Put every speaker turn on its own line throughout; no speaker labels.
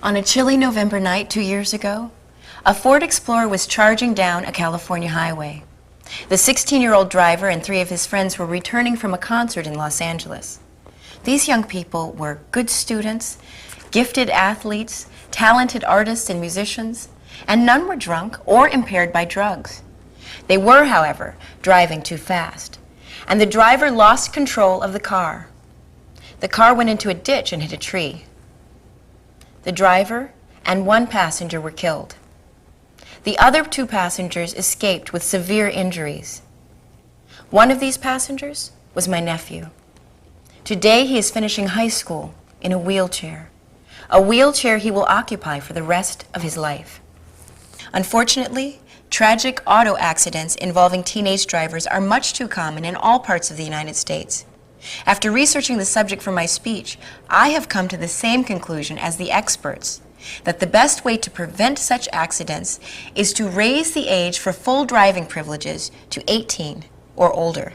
On a chilly November night 2 years ago, a Ford Explorer was charging down a California highway. The 16-year-old driver and 3 of his friends were returning from a concert in Los Angeles. These young people were good students, gifted athletes, talented artists and musicians, and none were drunk or impaired by drugs. They were, however, driving too fast, and the driver lost control of the car. The car went into a ditch and hit a tree. The driver and 1 passenger were killed. The other 2 passengers escaped with severe injuries. One of these passengers was my nephew. Today he is finishing high school in a wheelchair he will occupy for the rest of his life. Unfortunately, tragic auto accidents involving teenage drivers are much too common in all parts of the United States. After researching the subject for my speech, I have come to the same conclusion as the experts, that the best way to prevent such accidents is to raise the age for full driving privileges to 18 or older.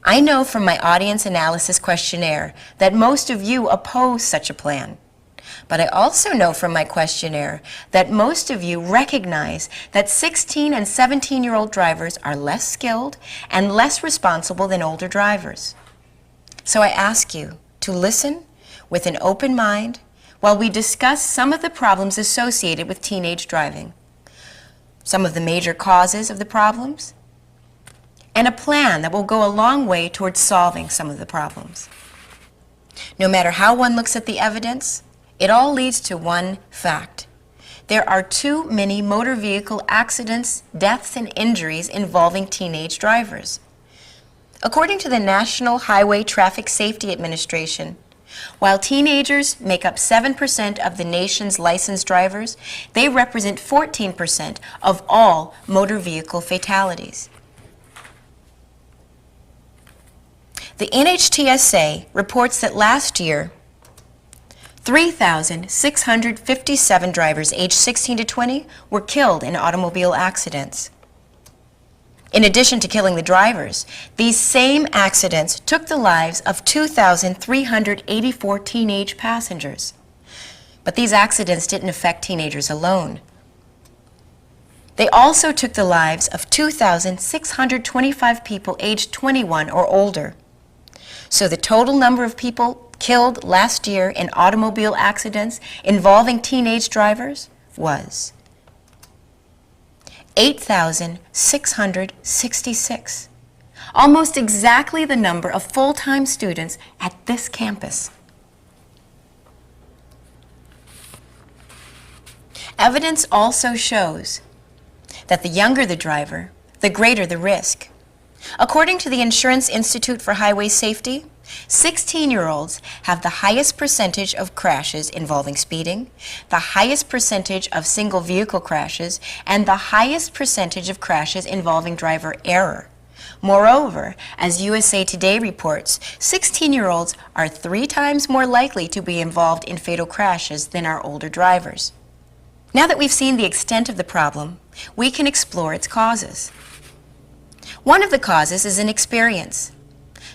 I know from my audience analysis questionnaire that most of you oppose such a plan. But I also know from my questionnaire that most of you recognize that 16 and 17-year-old drivers are less skilled and less responsible than older drivers. So I ask you to listen with an open mind while we discuss some of the problems associated with teenage driving, some of the major causes of the problems, and a plan that will go a long way towards solving some of the problems. No matter how one looks at the evidence, it all leads to one fact. There are too many motor vehicle accidents, deaths, and injuries involving teenage drivers. According to the National Highway Traffic Safety Administration, while teenagers make up 7% of the nation's licensed drivers, they represent 14% of all motor vehicle fatalities. The NHTSA reports that last year, 3,657 drivers aged 16 to 20 were killed in automobile accidents. In addition to killing the drivers, these same accidents took the lives of 2,384 teenage passengers. But these accidents didn't affect teenagers alone. They also took the lives of 2,625 people aged 21 or older. So the total number of people killed last year in automobile accidents involving teenage drivers was 8,666, almost exactly the number of full-time students at this campus. Evidence also shows that the younger the driver, the greater the risk. According to the Insurance Institute for Highway Safety, 16-year-olds have the highest percentage of crashes involving speeding, the highest percentage of single vehicle crashes, and the highest percentage of crashes involving driver error. Moreover, as USA Today reports, 16-year-olds are 3 times more likely to be involved in fatal crashes than our older drivers. Now that we've seen the extent of the problem, we can explore its causes. One of the causes is inexperience.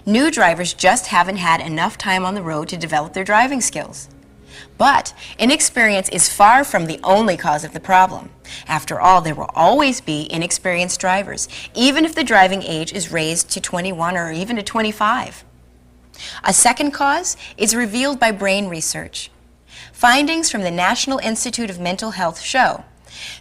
New drivers just haven't had enough time on the road to develop their driving skills. But inexperience is far from the only cause of the problem. After all, there will always be inexperienced drivers, even if the driving age is raised to 21 or even to 25. A second cause is revealed by brain research. Findings from the National Institute of Mental Health show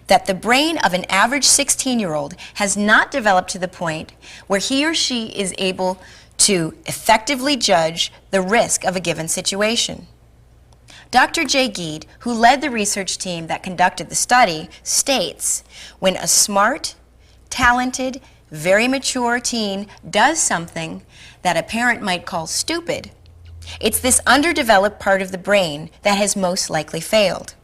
that the brain of an average 16-year-old has not developed to the point where he or she is able to effectively judge the risk of a given situation. Dr. Jay Geed, who led the research team that conducted the study, states, when a smart, talented, very mature teen does something that a parent might call stupid, it's this underdeveloped part of the brain that has most likely failed.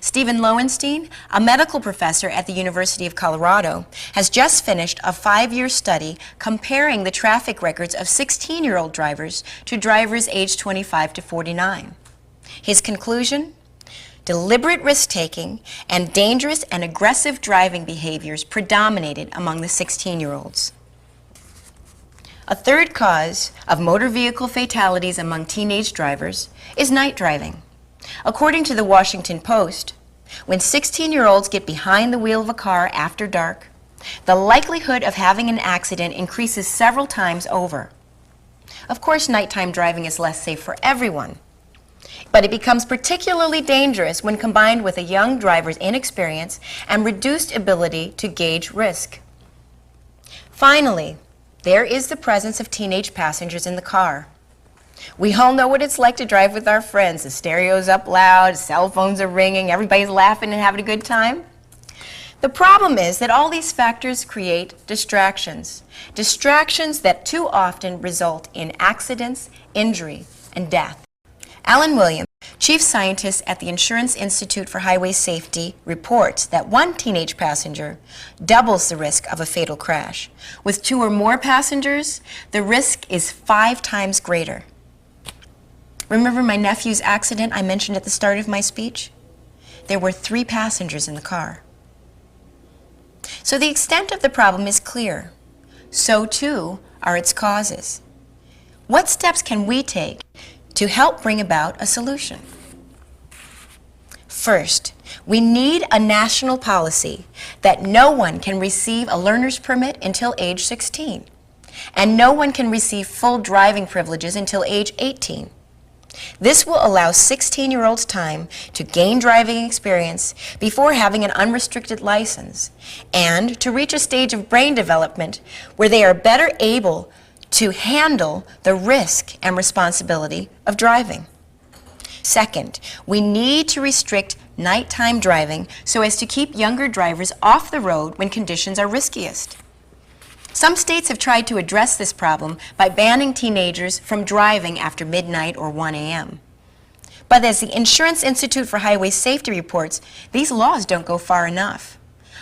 Stephen Lowenstein, a medical professor at the University of Colorado, has just finished a 5-year study comparing the traffic records of 16-year-old drivers to drivers aged 25 to 49. His conclusion? Deliberate risk-taking and dangerous and aggressive driving behaviors predominated among the 16-year-olds. A third cause of motor vehicle fatalities among teenage drivers is night driving. According to the Washington Post, when 16-year-olds get behind the wheel of a car after dark, the likelihood of having an accident increases several times over. Of course, nighttime driving is less safe for everyone, but it becomes particularly dangerous when combined with a young driver's inexperience and reduced ability to gauge risk. Finally, there is the presence of teenage passengers in the car. We all know what it's like to drive with our friends. The stereo's up loud, cell phones are ringing, everybody's laughing and having a good time. The problem is that all these factors create distractions. Distractions that too often result in accidents, injury, and death. Alan Williams, chief scientist at the Insurance Institute for Highway Safety, reports that one teenage passenger doubles the risk of a fatal crash. With 2 or more passengers, the risk is 5 times greater. Remember my nephew's accident I mentioned at the start of my speech? There were 3 passengers in the car. So the extent of the problem is clear. So too are its causes. What steps can we take to help bring about a solution? First, we need a national policy that no one can receive a learner's permit until age 16, and no one can receive full driving privileges until age 18. This will allow 16-year-olds time to gain driving experience before having an unrestricted license and to reach a stage of brain development where they are better able to handle the risk and responsibility of driving. Second, we need to restrict nighttime driving so as to keep younger drivers off the road when conditions are riskiest. Some states have tried to address this problem by banning teenagers from driving after midnight or 1 a.m. But as the Insurance Institute for Highway Safety reports, these laws don't go far enough.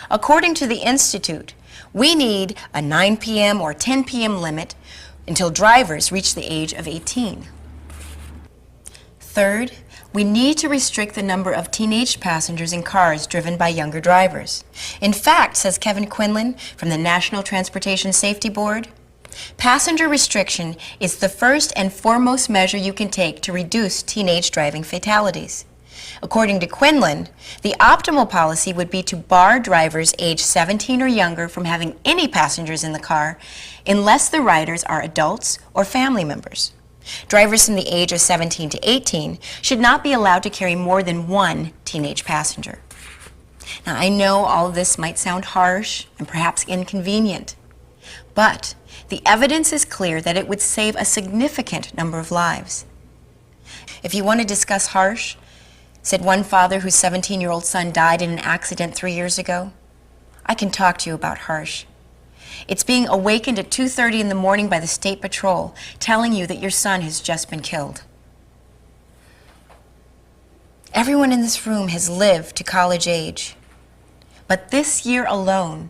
According to the Institute, we need a 9 p.m. or 10 p.m. limit until drivers reach the age of 18. Third, we need to restrict the number of teenage passengers in cars driven by younger drivers. In fact, says Kevin Quinlan from the National Transportation Safety Board, passenger restriction is the first and foremost measure you can take to reduce teenage driving fatalities. According to Quinlan, the optimal policy would be to bar drivers age 17 or younger from having any passengers in the car unless the riders are adults or family members. Drivers from the age of 17 to 18 should not be allowed to carry more than 1 teenage passenger. Now, I know all of this might sound harsh and perhaps inconvenient, but the evidence is clear that it would save a significant number of lives. If you want to discuss harsh, said one father whose 17-year-old son died in an accident 3 years ago, I can talk to you about harsh. It's being awakened at 2:30 in the morning by the State Patrol, telling you that your son has just been killed. Everyone in this room has lived to college age. But this year alone,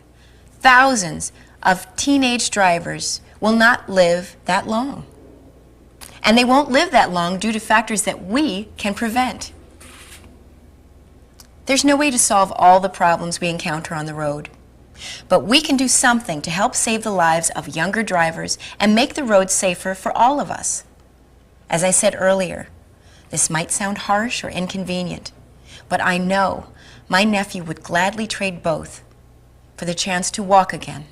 thousands of teenage drivers will not live that long. And they won't live that long due to factors that we can prevent. There's no way to solve all the problems we encounter on the road. But we can do something to help save the lives of younger drivers and make the roads safer for all of us. As I said earlier, this might sound harsh or inconvenient, but I know my nephew would gladly trade both for the chance to walk again.